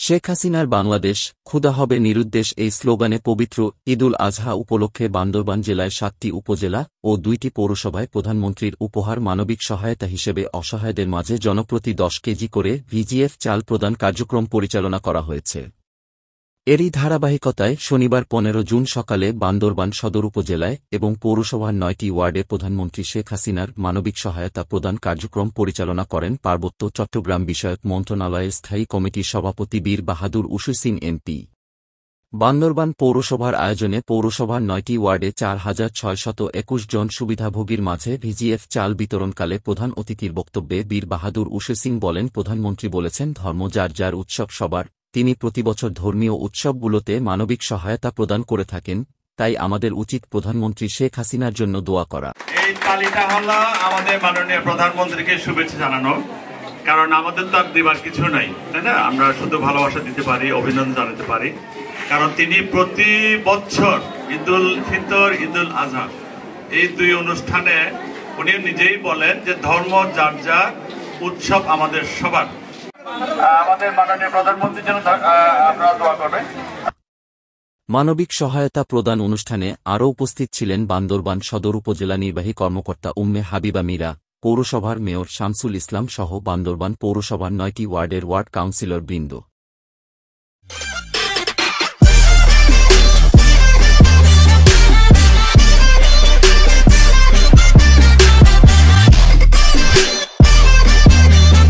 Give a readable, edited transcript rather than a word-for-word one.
শেখ হাসিনার বাংলাদেশ ক্ষুধা হবে নিরুদ্দেশ এই স্লোগানে পবিত্র ঈদুল আজহা উপলক্ষে বান্দরবান জেলায় ৭টি উপজেলা ও ২টি পৌরসভায় প্রধানমন্ত্রীর উপহার মানবিক সহায়তা হিসেবে অসহায়দের মাঝে জনপ্রতি ১০ কেজি করে ভিজিএফ চাল প্রদান কার্যক্রম পরিচালনা করা হয়েছে। এরই ধারাবাহিকতায় শনিবার ১৫ জুন সকালে বান্দরবান সদর উপজেলায় এবং পৌরসভার ৯টি ওয়ার্ডে প্রধানমন্ত্রী শেখ হাসিনার মানবিক সহায়তা প্রদান কার্যক্রম পরিচালনা করেন পার্বত্য চট্টগ্রাম বিষয়ক মন্ত্রণালয়ের স্থায়ী কমিটির সভাপতি বীর বাহাদুর উশু সিং এমপি। বান্দরবান পৌরসভার আয়োজনে পৌরসভার ৯টি ওয়ার্ডে ৪,৬২১ জন সুবিধাভোগীর মাঝে ভিজিএফ চাল বিতরণকালে প্রধান অতিথির বক্তব্যে বীর বাহাদুর উশু সিং বলেন, প্রধানমন্ত্রী বলেছেন, ধর্ম যার যার উৎসব সবার। তিনি প্রতিবছর ধর্মীয় উৎসবগুলোতে মানবিক সহায়তা প্রদান করে থাকেন, তাই আমাদের উচিত প্রধানমন্ত্রী শেখ হাসিনার জন্য দোয়া করা। এই তালিকা হলো আমাদের মাননীয় প্রধানমন্ত্রীকে শুভেচ্ছা জানানো, কারণ আমাদের তো আর দেবার কিছু নাই, তাই না? আমরা শুধু ভালোবাসা দিতে পারি, অভিনন্দন জানাতে পারি, কারণ তিনি প্রতি বছর ঈদুল ফিতর, ঈদুল আজহা এই দুই অনুষ্ঠানে উনি নিজেই বলেন যে ধর্ম যার যার, উৎসব আমাদের সবার। আমাদের মাননীয় প্রধানমন্ত্রীর জন্য আপনারা দোয়া করবেন। মানবিক সহায়তা প্রদান অনুষ্ঠানে আরও উপস্থিত ছিলেন বান্দরবান সদর উপজেলা নির্বাহী কর্মকর্তা উম্মে হাবিবা মীরা, পৌরসভার মেয়র শামসুল ইসলাম সহ বান্দরবান পৌরসভার ৯টি ওয়ার্ডের ওয়ার্ড কাউন্সিলর বৃন্দ।